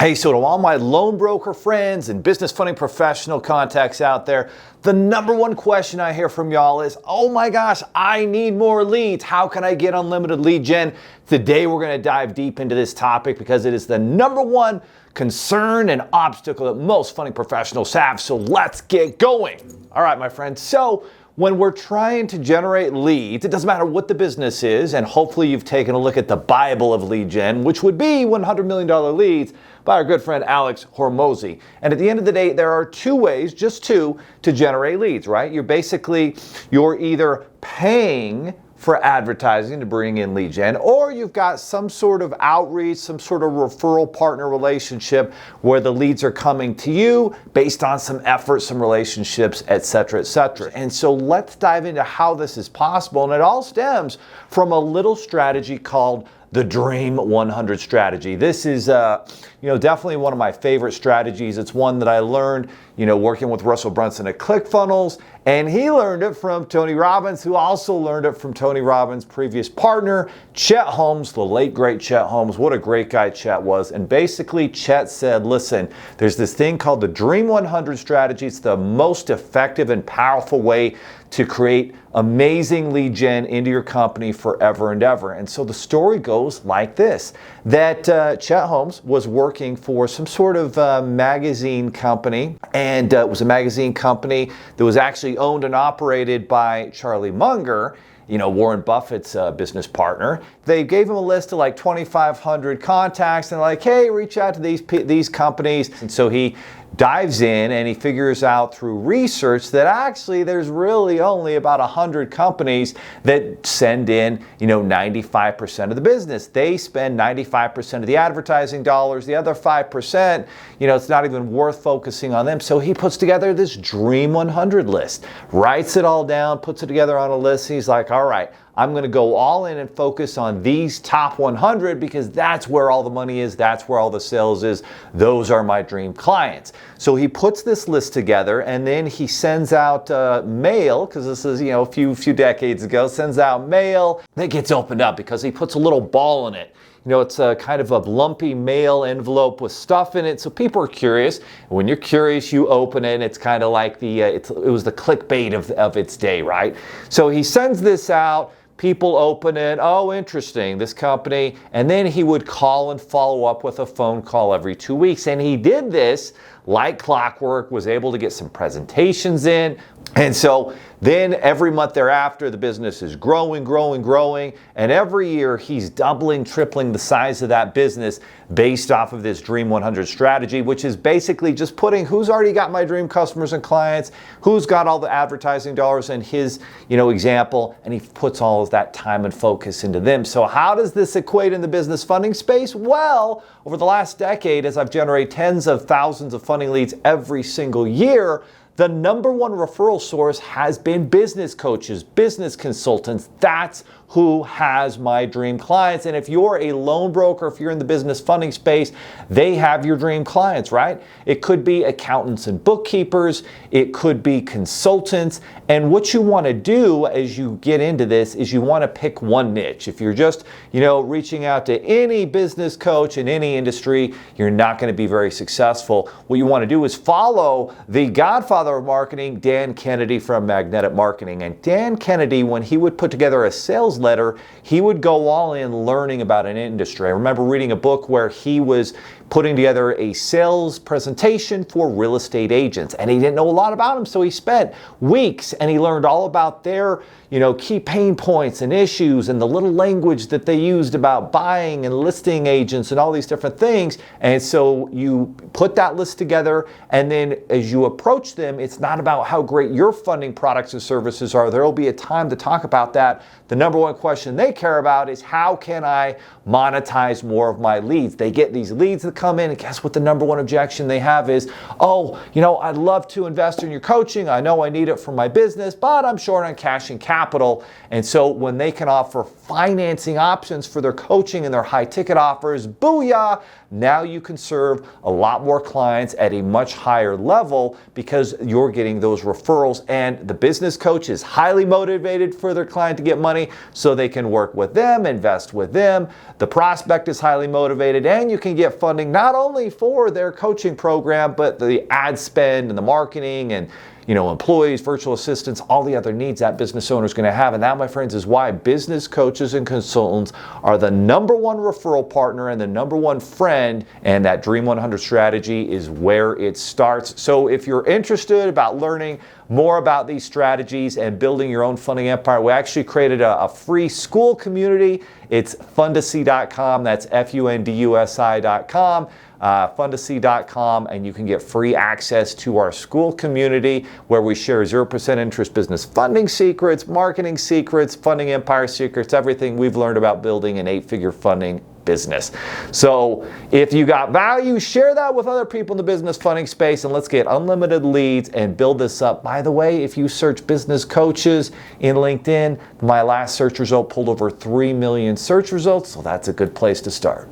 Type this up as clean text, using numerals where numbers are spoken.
Hey, so to all my loan broker friends and business funding professional contacts out there, the number one question I hear from y'all is, oh my gosh, I need more leads. How can I get unlimited lead gen? Today, we're going to dive deep into this topic because it is the number one concern and obstacle that most funding professionals have. So let's get going. All right, my friends. So when we're trying to generate leads, it doesn't matter what the business is, and hopefully you've taken a look at the Bible of lead gen, which would be $100 million leads by our good friend Alex Hormozi. And at the end of the day, there are two ways, just two, to generate leads, right? You're either paying for advertising to bring in lead gen, or you've got some sort of outreach, some sort of referral partner relationship where the leads are coming to you based on some effort, some relationships, et cetera, et cetera. And so let's dive into how this is possible. And it all stems from a little strategy called the Dream 100 strategy. This is, definitely one of my favorite strategies. It's one that I learned, working with Russell Brunson at ClickFunnels, and he learned it from Tony Robbins, who also learned it from Tony Robbins' previous partner, Chet Holmes, the late great Chet Holmes. What a great guy Chet was. And basically, Chet said, listen, there's this thing called the Dream 100 strategy. It's the most effective and powerful way to create amazing lead gen into your company forever and ever. And so the story goes like this, that Chet Holmes was working for some sort of magazine company, and it was a magazine company that was actually owned and operated by Charlie Munger, Warren Buffett's business partner. They gave him a list of like 2,500 contacts and like, hey, reach out to these companies. And so he dives in and he figures out through research that actually there's really only about 100 companies that send in, 95% of the business. They spend 95% of the advertising dollars. The other 5%, it's not even worth focusing on them. So he puts together this Dream 100 list, writes it all down, puts it together on a list. He's like, all right, I'm going to go all in and focus on these top 100 because that's where all the money is. That's where all the sales is. Those are my dream clients. So he puts this list together and then he sends out mail, because this is, a few decades ago, sends out mail that gets opened up because he puts a little ball in it. It's a kind of a lumpy mail envelope with stuff in it, so people are curious. When you're curious, you open it, and it's kind of like it was the clickbait of its day, right? So he sends this out. People open it, oh, interesting, this company. And then he would call and follow up with a phone call every 2 weeks. And he did this like clockwork, was able to get some presentations in. And so then every month thereafter, the business is growing. And every year he's doubling, tripling the size of that business based off of this Dream 100 strategy, which is basically just putting who's already got my dream customers and clients, who's got all the advertising dollars in his, example, and he puts all of that time and focus into them. So how does this equate in the business funding space? Well, over the last decade, as I've generated tens of thousands of funding leads every single year, the number one referral source has been business coaches, business consultants. That's who has my dream clients. And if you're a loan broker, if you're in the business funding space, they have your dream clients, right? It could be accountants and bookkeepers. It could be consultants. And what you want to do as you get into this is you want to pick one niche. If you're just, reaching out to any business coach in any industry, you're not going to be very successful. What you want to do is follow the godfather of marketing, Dan Kennedy from Magnetic Marketing. And Dan Kennedy, when he would put together a sales letter, he would go all in learning about an industry. I remember reading a book where he was putting together a sales presentation for real estate agents, and he didn't know a lot about them, so he spent weeks and he learned all about their key pain points and issues and the little language that they used about buying and listing agents and all these different things. And so you put that list together, and then as you approach them, it's not about how great your funding products and services are. There will be a time to talk about that. The number one question they care about is, how can I monetize more of my leads? They get these leads that come in, and guess what the number one objection they have is, I'd love to invest in your coaching. I know I need it for my business, but I'm short on cash and capital. And so when they can offer financing options for their coaching and their high ticket offers, booyah, now you can serve a lot more clients at a much higher level because you're getting those referrals, and the business coach is highly motivated for their client to get money so they can work with them, invest with them. The prospect is highly motivated, and you can get funding funding, not only for their coaching program, but the ad spend and the marketing and employees, virtual assistants, all the other needs that business owner is going to have. And that, my friends, is why business coaches and consultants are the number one referral partner and the number one friend. And that Dream 100 strategy is where it starts. So if you're interested about learning more about these strategies and building your own funding empire, we actually created a free school community. It's fundacy.com. That's fundusi.com. Fundacy.com, and you can get free access to our school community where we share 0% interest business funding secrets, marketing secrets, funding empire secrets, everything we've learned about building an 8-figure funding business. So if you got value, share that with other people in the business funding space, and let's get unlimited leads and build this up. By the way, if you search business coaches in LinkedIn, my last search result pulled over 3 million search results, so that's a good place to start.